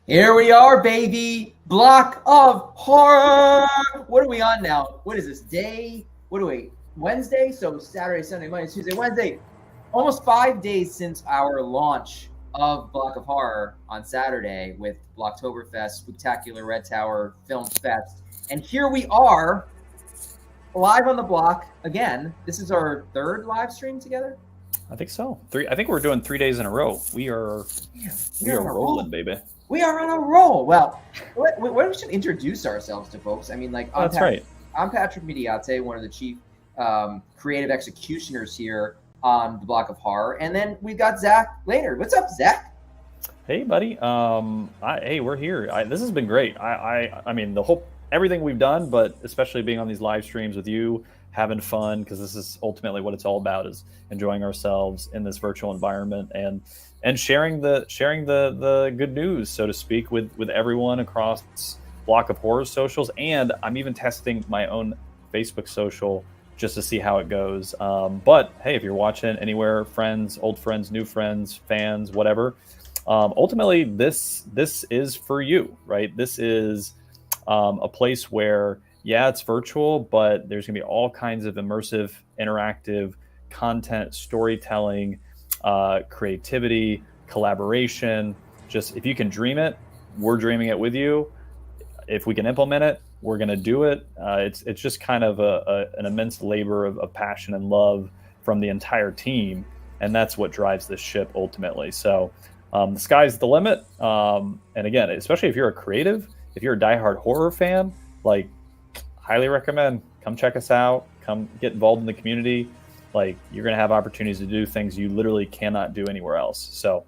Here we are, baby. Block of horror. What are we on now? What is this day? What do we? Wednesday? So Saturday, Sunday, Monday, Tuesday, Wednesday. Almost 5 days since our launch of Block of Horror on Saturday with Blocktoberfest, Spectacular Red Tower Film Fest. And here we are live on the block again. This is our third live stream together. I think so. I think we're doing 3 days in a row. We are rolling, baby. We are on a roll. Well, we should introduce ourselves to folks. I mean, like, That's right. I'm Patrick Mediate, one of the chief creative executioners here on the Block of Horror, and then we've got Zach later. What's up, Zach? Hey, buddy. Hey, we're here. This has been great. I mean, everything we've done, but especially being on these live streams with you, having fun, because this is ultimately what it's all about: is enjoying ourselves in this virtual environment and sharing the good news, so to speak, with everyone across Block of Horror socials. And I'm even testing my own Facebook social just to see how it goes. But hey, if you're watching anywhere, friends, old friends, new friends, fans, whatever, ultimately this is for you, right? This is a place where, yeah, it's virtual, but there's gonna be all kinds of immersive, interactive content, storytelling, creativity, collaboration. Just, if you can dream it, we're dreaming it with you. If we can implement it, we're going to do it. It's just kind of an immense labor of passion and love from the entire team, and that's what drives this ship ultimately. So the sky's the limit. And again, especially if you're a creative, if you're a diehard horror fan, like, highly recommend, come check us out, come get involved in the community. Like, you're going to have opportunities to do things you literally cannot do anywhere else. So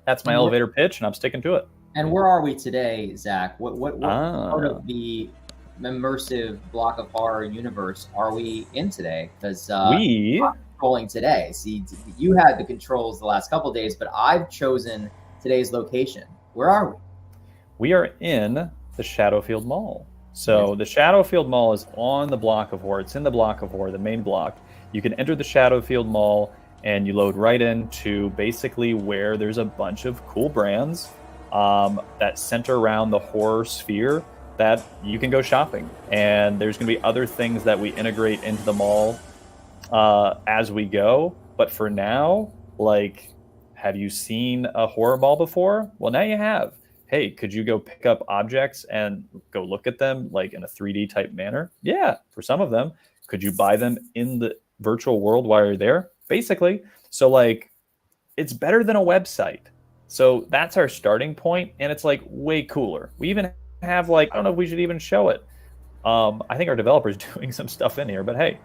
that's my elevator pitch, and I'm sticking to it. And where are we today, Zach? What part of the immersive Block of Horror universe are we in today? Because we I'm controlling today. See, you had the controls the last couple of days, but I've chosen today's location. Where are we? We are in the Shadowfield Mall. So the Shadowfield Mall is on the Block of Horror. It's in the Block of Horror, the main block. You can enter the Shadowfield Mall, and you load right into basically where there's a bunch of cool brands that center around the horror sphere that you can go shopping. And there's going to be other things that we integrate into the mall as we go. But for now, like, have you seen a horror mall before? Well, now you have. Hey, could you go pick up objects and go look at them, like, in a 3D type manner? Yeah, for some of them. Could you buy them in the virtual world while you're there? Basically. So, like, it's better than a website. So that's our starting point, and it's, like, way cooler. We even have, like, I don't know if we should even show it. I think our developer's doing some stuff in here, but hey,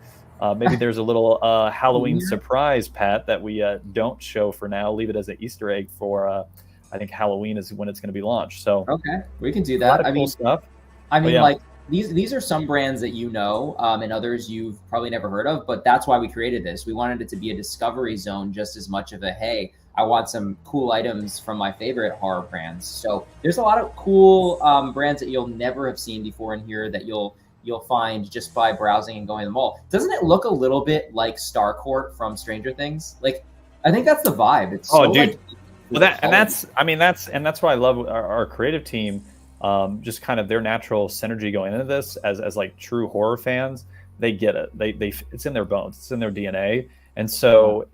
maybe there's a little Halloween surprise, Pat, that we don't show for now. Leave it as an Easter egg for I think Halloween is when it's going to be launched. So okay, we can do that. Cool stuff. Yeah. Like, these are some brands that you know, and others you've probably never heard of, but that's why we created this. We wanted it to be a discovery zone just as much of a, hey, I want some cool items from my favorite horror brands. So there's a lot of cool brands that you'll never have seen before in here that you'll find just by browsing and going to the mall. Doesn't it look a little bit like Starcourt from Stranger Things? Like, I think that's the vibe. It's dude. Like, well, that's why I love our creative team. Just kind of their natural synergy going into this as like true horror fans. They get it. They it's in their bones. It's in their DNA. And so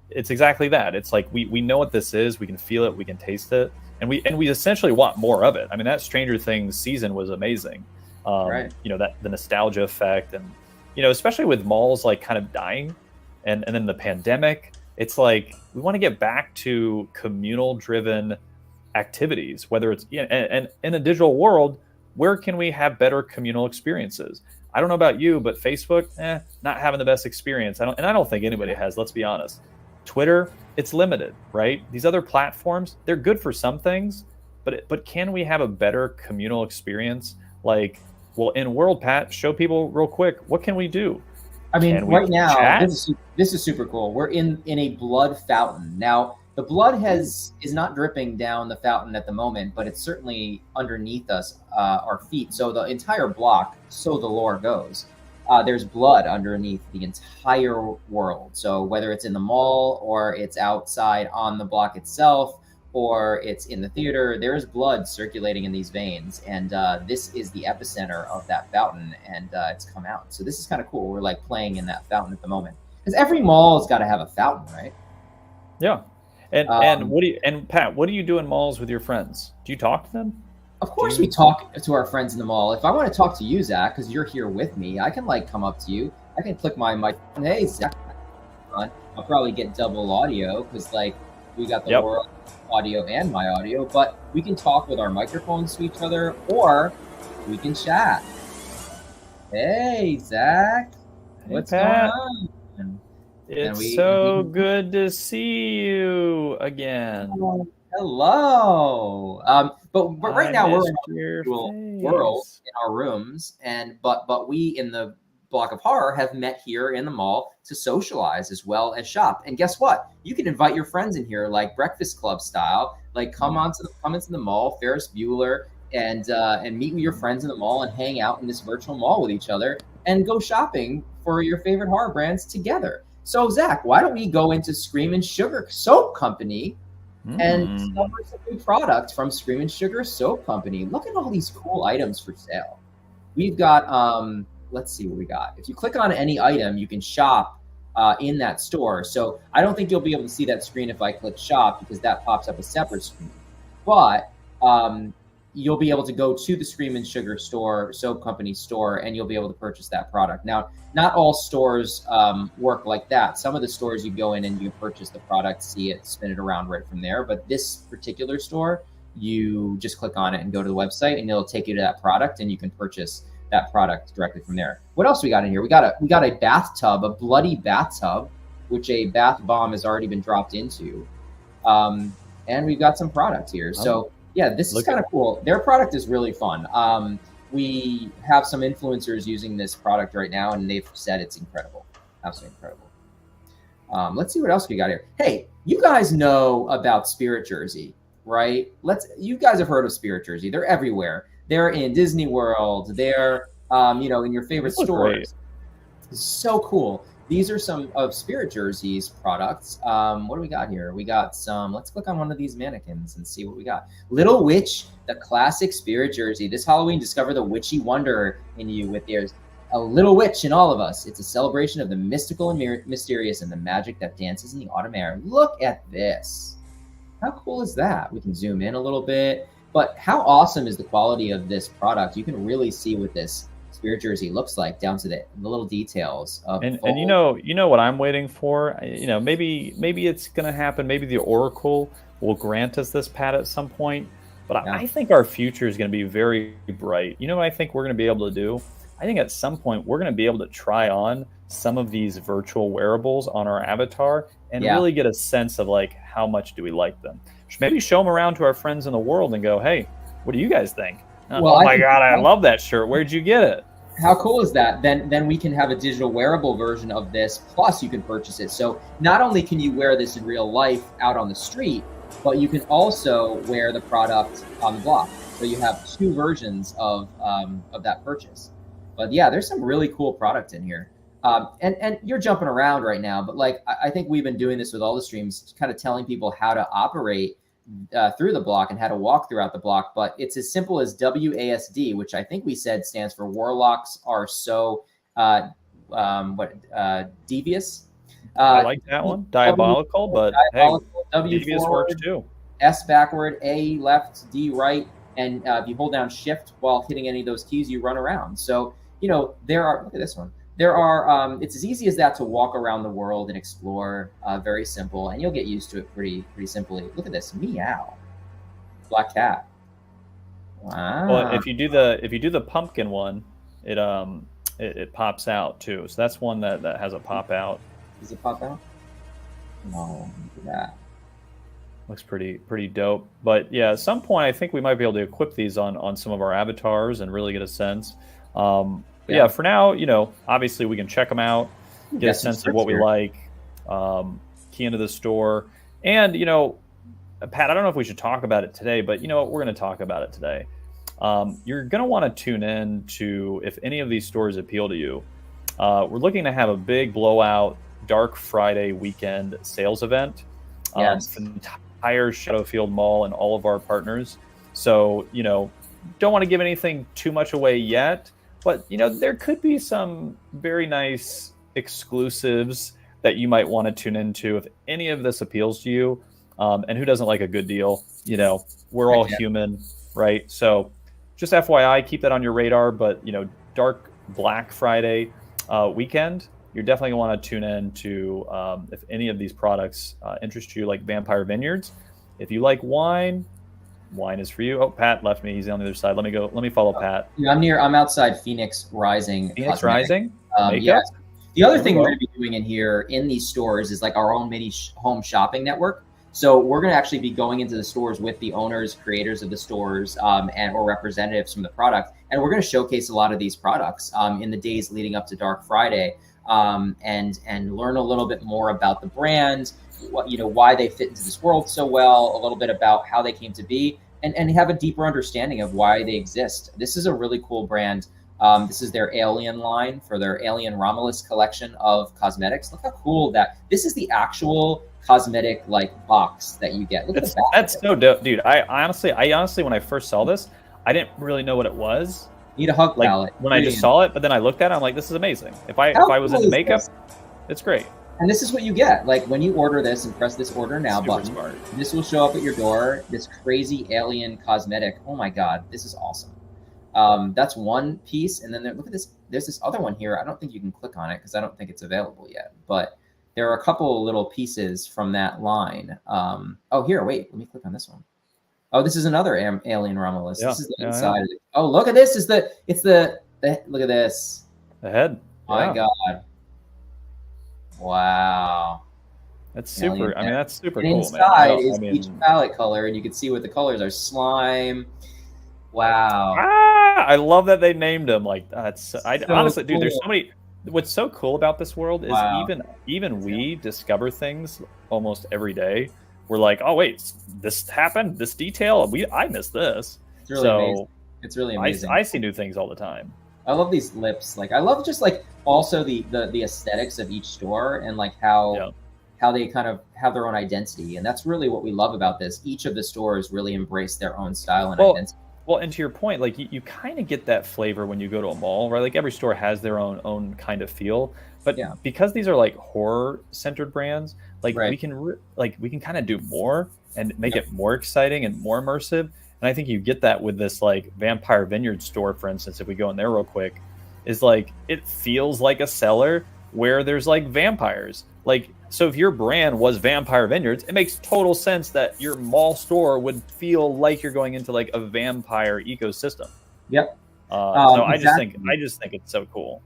it's exactly that. It's like we know what this is. We can feel it. We can taste it. And we essentially want more of it. I mean, that Stranger Things season was amazing. Right. You know, that the nostalgia effect, and, you know, especially with malls like kind of dying, and then the pandemic. It's like we want to get back to communal driven activities, whether it's and in a digital world, where can we have better communal experiences? I don't know about you, but Facebook, not having the best experience. I don't think anybody has, let's be honest. Twitter, it's limited, right? These other platforms, they're good for some things, but can we have a better communal experience? Like, well, in World, Pat, show people real quick, what can we do? I mean, right now, this is super cool. We're in a blood fountain. Now, the blood is not dripping down the fountain at the moment, but it's certainly underneath us, our feet. So the entire block, so the lore goes, there's blood underneath the entire world. So whether it's in the mall or it's outside on the block itself, or it's in the theater, there's blood circulating in these veins, and this is the epicenter of that fountain, and it's come out. So this is kind of cool. We're like playing in that fountain at the moment, because every mall has got to have a fountain, right? Yeah. And Pat, what do you do in malls with your friends? Do you talk to them? Of course, we talk to our friends in the mall. If I want to talk to you, Zach, because you're here with me, I can like come up to you. I can click my mic. Hey, Zach. I'll probably get double audio because like we got the world audio and my audio, but we can talk with our microphones to each other, or we can chat. Hey, Zach. What's going on? It's so good to see you again. Hello. But right now we're in our world in our rooms, and but we in the Block of Horror have met here in the mall to socialize as well as shop. And guess what? You can invite your friends in here, like Breakfast Club style. Like come into the mall, Ferris Bueller, and meet with your friends in the mall and hang out in this virtual mall with each other and go shopping for your favorite horror brands together. So Zach, why don't we go into Scream and Sugar Soap Company and discover some new product from Scream and Sugar Soap Company? Look at all these cool items for sale. We've got let's see what we got. If you click on any item, you can shop in that store. So I don't think you'll be able to see that screen if I click shop, because that pops up a separate screen. But you'll be able to go to the Scream and Sugar Soap Company store, and you'll be able to purchase that product. Now, not all stores work like that. Some of the stores you go in and you purchase the product, see it, spin it around right from there. But this particular store, you just click on it and go to the website, and it'll take you to that product, and you can purchase that product directly from there. What else we got in here? We got a bathtub, a bloody bathtub, which a bath bomb has already been dropped into. And we've got some product here. So yeah, this is kind of cool. Their product is really fun. We have some influencers using this product right now, and they've said it's incredible. Absolutely incredible. Let's see what else we got here. Hey, you guys know about Spirit Jersey, right? You guys have heard of Spirit Jersey. They're everywhere. They're in Disney World. They're, in your favorite stores. It's so cool. These are some of Spirit Jersey's products. What do we got here? We got some. Let's click on one of these mannequins and see what we got. Little Witch, the classic Spirit Jersey. This Halloween, discover the witchy wonder in you with there's a little witch in all of us. It's a celebration of the mystical and mysterious and the magic that dances in the autumn air. Look at this. How cool is that? We can zoom in a little bit. But how awesome is the quality of this product? You can really see what this Spirit Jersey looks like down to the little details of and you know what I'm waiting for? Maybe it's gonna happen. Maybe the Oracle will grant us this, Pat, at some point. But I think our future is gonna be very bright. You know what I think we're gonna be able to do? I think at some point we're gonna be able to try on some of these virtual wearables on our avatar and really get a sense of like how much do we like them. Maybe show them around to our friends in the world and go, hey, what do you guys think? Well, oh my God, I love that shirt. Where'd you get it? How cool is that? Then we can have a digital wearable version of this, plus you can purchase it. So not only can you wear this in real life out on the street, but you can also wear the product on the block. So you have two versions of that purchase. But yeah, there's some really cool product in here. And you're jumping around right now, but like I think we've been doing this with all the streams, kind of telling people how to operate through the block and how to walk throughout the block. But it's as simple as WASD, which I think we said stands for Warlocks Are So Devious. I like that one. Diabolical, but diabolical, hey, W devious forward, works too. S backward, A left, D right, and if you hold down Shift while hitting any of those keys, you run around. So there are. Look at this one. There are, it's as easy as that to walk around the world and explore, very simple, and you'll get used to it pretty simply. Look at this, meow, black cat. Wow. Well, if you do the pumpkin one, it pops out too. So that's one that has a pop out. Does it pop out? No, look at that. Looks pretty dope. But yeah, at some point, I think we might be able to equip these on some of our avatars and really get a sense. But yeah, for now, obviously we can check them out, get a sense of what we like, key into the store. And, Pat, I don't know if we should talk about it today, but you know what? We're going to talk about it today. You're going to want to tune in to if any of these stores appeal to you. We're looking to have a big blowout Dark Friday weekend sales event. Yes. For the entire Shadowfield Mall and all of our partners. So, you know, don't want to give anything too much away yet, but, you know, there could be some very nice exclusives that you might want to tune into if any of this appeals to you. And who doesn't like a good deal? You know, we're all human, right? So just FYI, keep that on your radar. But, you know, Dark Black Friday weekend, you're definitely going to want to tune in to if any of these products interest you, like Vampire Vineyards. If you like wine, wine is for you. Oh, Pat left me. He's on the other side. Let me follow Pat. Yeah, I'm outside Phoenix Rising. Phoenix Cosmetic. Rising? Yes. The other thing we're going to be doing in here in these stores is like our own mini home shopping network. So we're going to actually be going into the stores with the owners, creators of the stores, and or representatives from the product. And we're going to showcase a lot of these products in the days leading up to Dark Friday, and learn a little bit more about the brand, why they fit into this world so well, a little bit about how they came to be, and have a deeper understanding of why they exist. This is a really cool brand. This is their Alien line for their Alien Romulus collection of cosmetics. Look how cool that this is the actual cosmetic like box that you get. Look at that. That's so dope, dude. I honestly, when I first saw this, I didn't really know what it was. Need a hug palette. When I just saw it, but then I looked at it, I'm like, this is amazing. If I was into makeup, it's great. And this is what you get. Like when you order this and press this order now button, this will show up at your door. This crazy alien cosmetic. Oh my God, this is awesome. That's one piece. And then look at this. There's this other one here. I don't think you can click on it because I don't think it's available yet. But there are a couple of little pieces from that line. Oh, here, wait. Let me click on this one. Oh, this is another Alien Romulus. Yeah, this is the inside of it. Oh, look at this. It's the look at this. The head. My God. Wow. That's super. I mean, that's super and cool. Inside is each palette color, and you can see what the colors are. Slime. Wow. I love that they named them like that. Honestly, dude, there's so many. What's so cool about this world is even we discover things almost every day. We're like, oh wait, this happened. This detail. I missed this. It's really amazing. It's really amazing. I see new things all the time. I love these lips. Like I love just like also the aesthetics of each store and like how they kind of have their own identity. And that's really what we love about this. Each of the stores really embrace their own style and identity. Well, and to your point, like you kind of get that flavor when you go to a mall, right? Like every store has their own kind of feel, but because these are like horror centered brands, like we can kind of do more and make it more exciting and more immersive. And I think you get that with this like Vampire Vineyard store, for instance. If we go in there real quick, is like it feels like a cellar where there's like vampires. Like so, if your brand was Vampire Vineyards, it makes total sense that your mall store would feel like you're going into like a vampire ecosystem. Yep. So exactly. I just think it's so cool.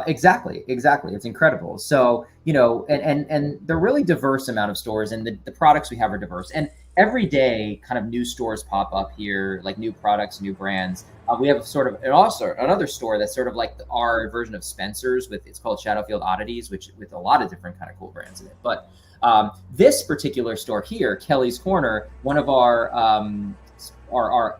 Exactly. It's incredible. So, and they're really diverse amount of stores, and the products we have are diverse. And every day kind of new stores pop up here, like new products, new brands. We have another store that's sort of like our version of Spencer's it's called Shadowfield Oddities, with a lot of different kind of cool brands in it. But this particular store here, Kelly's Corner, one of our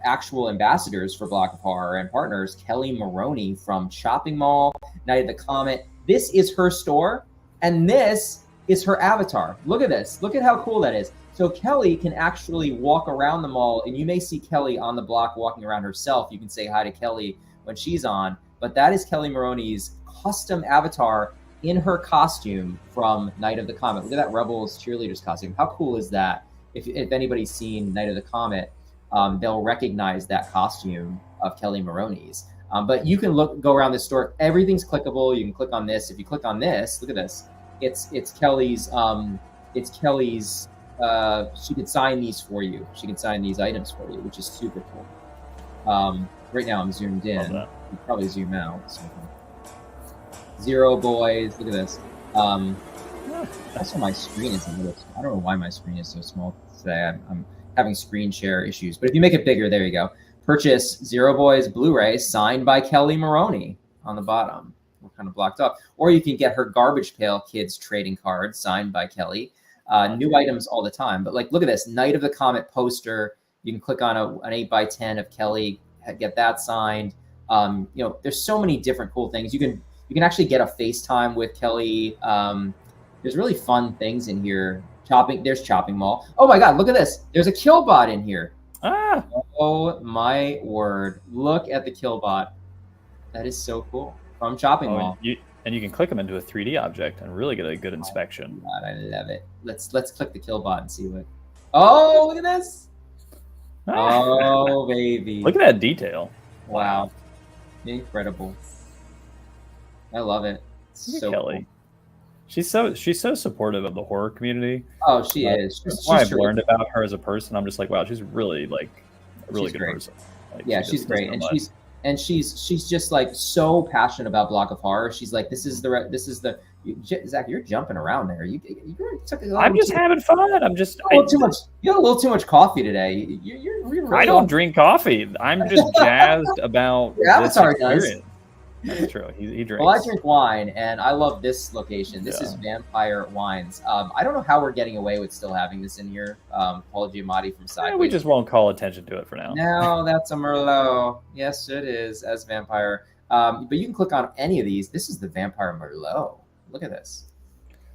actual ambassadors for Block of Horror and partners, Kelly Maroney from Shopping Mall, Night of the Comet. This is her store, and this is her avatar. Look at this. Look at how cool that is. So Kelly can actually walk around the mall, and you may see Kelly on the block walking around herself. You can say hi to Kelly when she's on, but that is Kelly Maroney's custom avatar in her costume from Night of the Comet. Look at that Rebels cheerleaders costume. How cool is that? If anybody's seen Night of the Comet, they'll recognize that costume of Kelly Maroney's. But you can go around this store. Everything's clickable. You can click on this. If you click on this, look at this. It's Kelly's. She could sign these for you. She could sign these items for you, which is super cool. Right now I'm zoomed in. You probably zoom out. So. Zero Boys. Look at this. Also, my screen is a little. I don't know why my screen is so small today. I'm having screen share issues. But if you make it bigger, there you go. Purchase Zero Boys Blu-ray signed by Kelly Maroney on the bottom. We're kind of blocked off. Or you can get her Garbage Pail Kids trading card signed by Kelly. New items all the time. But like, look at this Night of the Comet poster. You can click on an 8x10 of Kelly, get that signed. There's so many different cool things. You can actually get a FaceTime with Kelly. There's really fun things in here. There's Chopping Mall. Oh my God, look at this. There's a Killbot in here. Ah, Oh my word. Look at the Killbot. That is so cool. From Chopping Mall. And you can click them into a 3D object and really get a good inspection. God, I love it. Let's click the Killbot and see what. Oh, look at this. Oh, baby. Look at that detail. Wow. Incredible. I love it. So Kelly. Cool. She's so supportive of the horror community. Oh, she is. That's why I've learned about her as a person. I'm just like, wow, she's really like a really good person. Like, yeah, she's great, and she's just like so passionate about Block of Horror. She's like, this is the Zach, you're jumping around there. You took a lot. I'm just having fun. I'm just too much. You had a little too much coffee today. You're really I don't drink coffee. I'm just jazzed about your avatar does. That's true. He drinks. Well, I drink wine, and I love this location. This is Vampire Wines. I don't know how we're getting away with still having this in here. Paul Giamatti from Sideways. We just won't call attention to it for now. No, that's a Merlot. Yes, it is, as Vampire. But you can click on any of these. This is the Vampire Merlot. Look at this.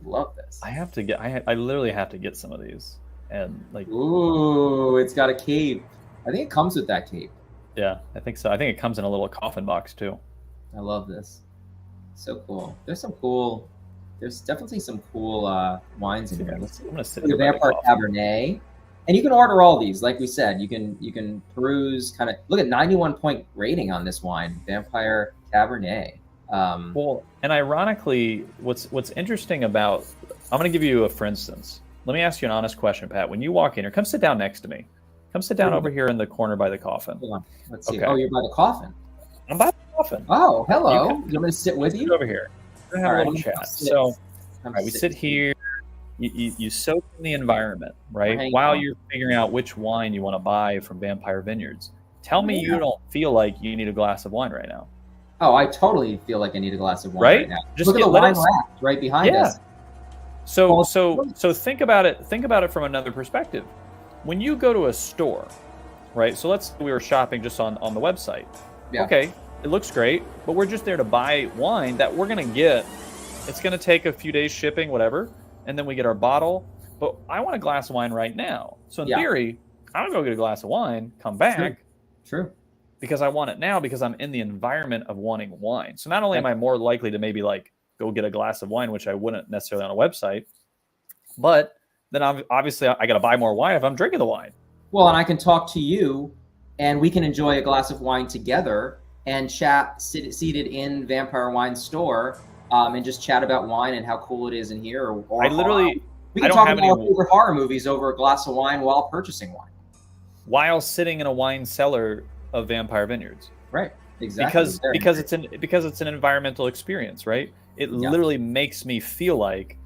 Love this. I literally have to get some of these. And like, ooh, it's got a cape. I think it comes with that cape. Yeah, I think so. I think it comes in a little coffin box too. I love this. So cool. There's definitely some cool wines in here. I'm gonna sit the Vampire Cabernet. And you can order all these. Like we said, you can peruse kind of look at 91-point rating on this wine, Vampire Cabernet. Well, and ironically, what's interesting about, I'm going to give you a for instance. Let me ask you an honest question, Pat. When you walk in here, come sit down next to me. Come sit down over here in the corner by the coffin. Hold on. Let's see. Okay. Oh, you're by the coffin. I'm by the coffin. Oh, hello. You want me to sit with you? Over here. We're going to have a little chat. So, all right, we sit here. You soak in the environment, right? While you're figuring out which wine you want to buy from Vampire Vineyards. Tell me you don't feel like you need a glass of wine right now. Oh, I totally feel like I need a glass of wine right now. Just look at the wine rack right behind us. So think about it. Think about it from another perspective. When you go to a store, right? So we were shopping just on the website. Yeah. Okay, it looks great, but we're just there to buy wine that we're gonna get. It's gonna take a few days shipping, whatever, and then we get our bottle. But I want a glass of wine right now. So in theory, I'm gonna go get a glass of wine, come back. True. Because I want it now because I'm in the environment of wanting wine. So not only am I more likely to maybe like go get a glass of wine, which I wouldn't necessarily on a website, but then obviously I got to buy more wine if I'm drinking the wine. Well, and I can talk to you and we can enjoy a glass of wine together and chat seated in Vampire Wine store and just chat about wine and how cool it is in here. Or I literally, we can talk about our favorite horror movies over a glass of wine while purchasing wine. While sitting in a wine cellar of Vampire Vineyards, right? Exactly. Because it's an environmental experience, right? It literally makes me feel like,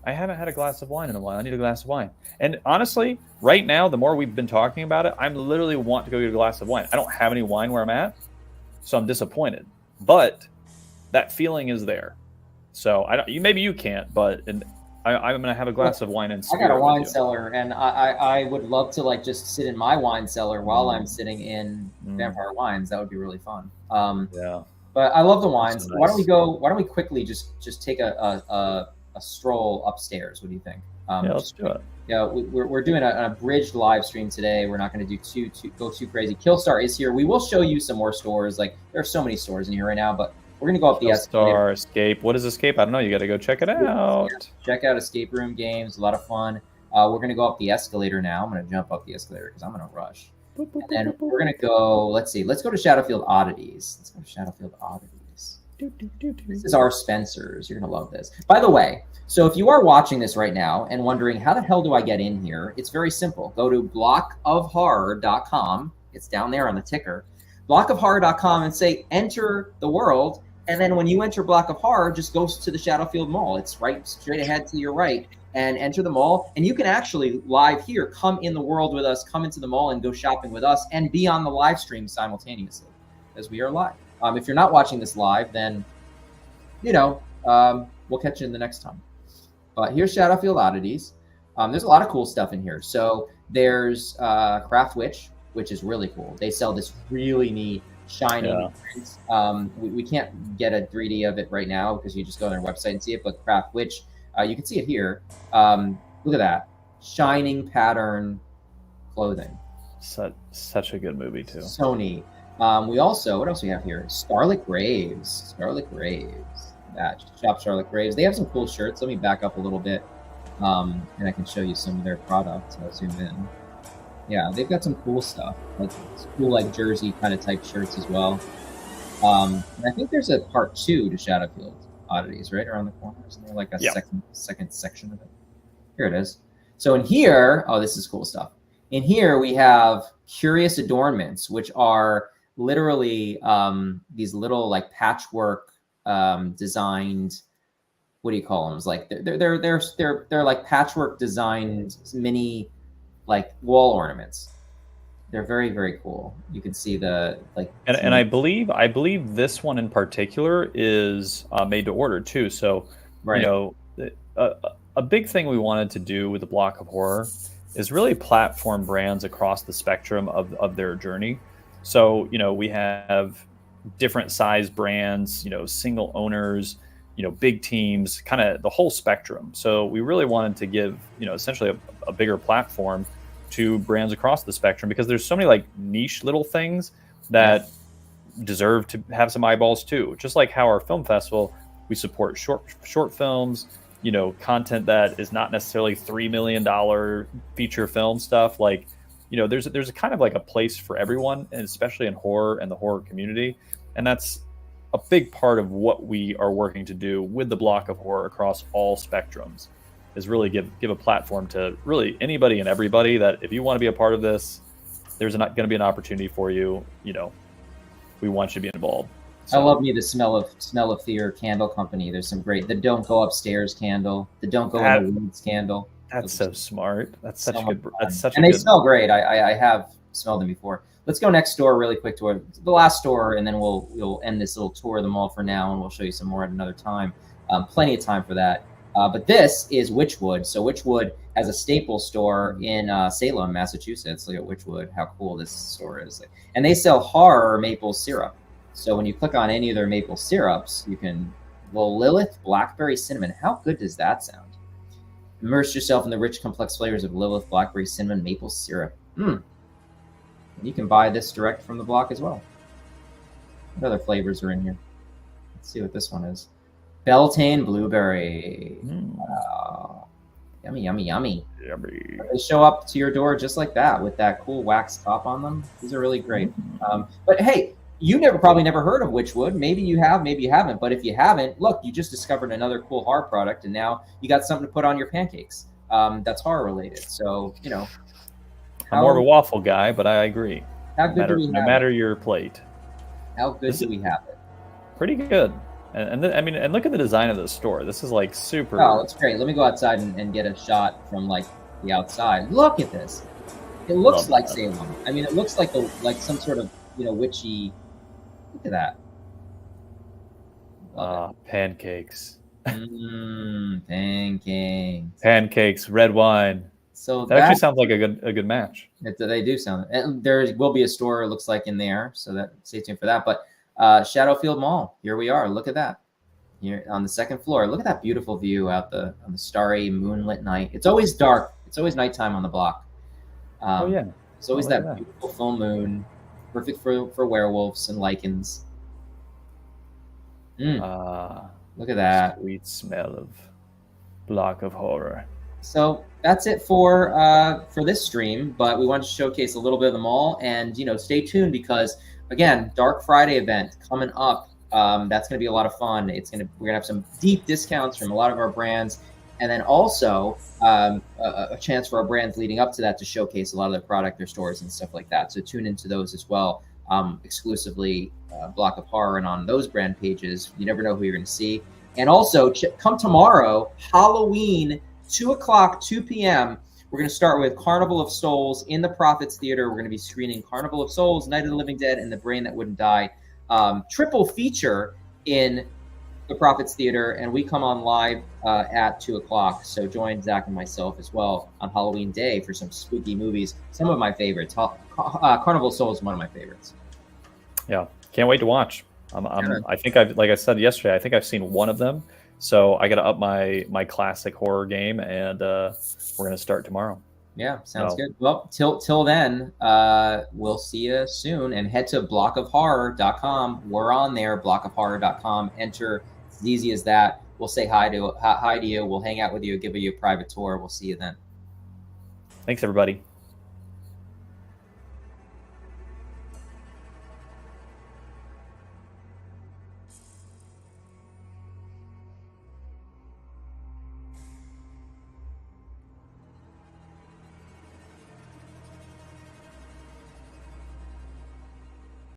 I haven't had a glass of wine in a while. I need a glass of wine. And honestly, right now, the more we've been talking about it, I'm literally want to go get a glass of wine. I don't have any wine where I'm at, so I'm disappointed. But that feeling is there. So maybe you can't, but I'm gonna have a glass of wine and I got a wine cellar, and I would love to like just sit in my wine cellar while I'm sitting in Vampire Wines. That would be really fun. But I love the wines. Nice. Why don't we quickly just take a stroll upstairs? What do you think? Yeah, let's do it. Yeah, we're doing an abridged live stream today. We're not going to do go too crazy. Killstar is here. We will show you some more stores. Like there are so many stores in here right now, but we're going to go up the escalator. Escape. What is Escape? I don't know. You got to go check it out. Yeah. Check out Escape Room Games. A lot of fun. We're going to go up the escalator now. I'm going to jump up the escalator because I'm going to rush. And then we're going to go, let's see. Let's go to Shadowfield Oddities. Let's go to Shadowfield Oddities. This is our Spencer's. You're going to love this. By the way, so if you are watching this right now and wondering, how the hell do I get in here? It's very simple. Go to blockofhorror.com. It's down there on the ticker. Blockofhorror.com and say, enter the world. And then when you enter Block of Horror, just go to the Shadowfield Mall. It's right straight ahead to your right, and enter the mall. And you can actually live here, come in the world with us, come into the mall and go shopping with us and be on the live stream simultaneously as we are live. If you're not watching this live, then, we'll catch you in the next time. But here's Shadowfield Oddities. There's a lot of cool stuff in here. So there's Craft Witch, which is really cool. They sell this really neat shining print. We can't get a 3D of it right now because you just go on their website and see it, but Craft Witch, you can see it here. Look at that. Shining pattern clothing. Such a good movie too. So neat. We also, what else we have here? Scarlet Graves. Scarlet Graves. That shop Scarlet Graves. They have some cool shirts. Let me back up a little bit, and I can show you some of their products. I'll zoom in. Yeah, they've got some cool stuff, like cool like jersey kind of type shirts as well. And I think there's a part 2 to Shadowfield oddities right around the corner. Isn't there like a second section of it? Here it is. So in here, oh, this is cool stuff. In here we have curious adornments, which are literally these little like patchwork designed. What do you call them? It's like they're like patchwork designed mini like wall ornaments. They're very, very cool. You can see the like, and I believe this one in particular is made to order too. So right. You know, a big thing we wanted to do with the Block of Horror is really platform brands across the spectrum of their journey. So you know, we have different size brands, you know, single owners, you know, big teams, kind of the whole spectrum. So we really wanted to give, you know, essentially a bigger platform to brands across the spectrum, because there's so many like niche little things that deserve to have some eyeballs too. Just like how our film festival, we support short films, you know, content that is not necessarily $3 million feature film stuff. Like, you know, there's a kind of like a place for everyone, and especially in horror and the horror community. And that's a big part of what we are working to do with the Block of Horror across all spectrums, is really give a platform to really anybody and everybody that if you want to be a part of this, there's not going to be an opportunity for you. You know, we want you to be involved. So, I love me the smell of fear candle company. There's some great, the don't go upstairs candle, the don't go in the woods candle. That's so smart. That's such a good. That's such and a they good... smell great. I have smelled them before. Let's go next door really quick to the last store, and then we'll end this little tour of the mall for now, and we'll show you some more at another time. Plenty of time for that. But this is Witchwood. So Witchwood has a staple store in Salem, Massachusetts. Look at Witchwood, how cool this store is. And they sell horror maple syrup. So when you click on any of their maple syrups, you can, well, Lilith, blackberry, cinnamon. How good does that sound? Immerse yourself in the rich, complex flavors of Lilith, blackberry, cinnamon, maple syrup. And you can buy this direct from the block as well. What other flavors are in here? Let's see what this one is. Beltane blueberry. Wow. Yummy, yummy, yummy. Yummy. They show up to your door just like that with that cool wax top on them. These are really great. But hey, you probably never heard of Witchwood. Maybe you have, maybe you haven't. But if you haven't, look, you just discovered another cool horror product, and now you got something to put on your pancakes. That's horror related. So, you know. I'm more of a waffle guy, but I agree. How good do we have no matter your plate. How good do we have it? Pretty good. And I mean, and look at the design of the store. This is like super. Oh, it's great. Let me go outside and get a shot from like the outside. Look at this. It looks like Salem. I mean, it looks like some sort of, you know, witchy. Look at that. Pancakes. Pancakes. Pancakes, red wine. So that actually sounds like a good match. They do sound. And there will be a store, it looks like, in there. So that stay tuned for that. But Shadowfield Mall. Here we are. Look at that. Here on the second floor. Look at that beautiful view out on the starry moonlit night. It's always dark. It's always nighttime on the block. Oh yeah. It's always that beautiful full moon, perfect for werewolves and lichens. Look at that. Sweet smell of Block of Horror. So that's it for this stream. But we wanted to showcase a little bit of the mall, and stay tuned because, again, Dark Friday event coming up. That's going to be a lot of fun. We're going to have some deep discounts from a lot of our brands, and then also a chance for our brands leading up to that to showcase a lot of their product, their stores, and stuff like that. So tune into those as well, exclusively Block of Horror, and on those brand pages, you never know who you're going to see. And also come tomorrow, Halloween, 2 p.m. We're going to start with Carnival of Souls in the Prophets Theater. We're going to be screening Carnival of Souls, Night of the Living Dead, and The Brain That Wouldn't Die. Triple feature in the Prophets Theater, and we come on live at 2 o'clock. So join Zach and myself as well on Halloween Day for some spooky movies. Some of my favorites. Carnival of Souls is one of my favorites. Yeah, can't wait to watch. I think like I said yesterday, I think I've seen one of them. So I got to up my classic horror game, and we're gonna start tomorrow. Yeah, sounds good. Well, till then, we'll see you soon. And head to blockofhorror.com. We're on there, blockofhorror.com. Enter. It's as easy as that. We'll say hi to you. We'll hang out with you, give you a private tour. We'll see you then. Thanks, everybody.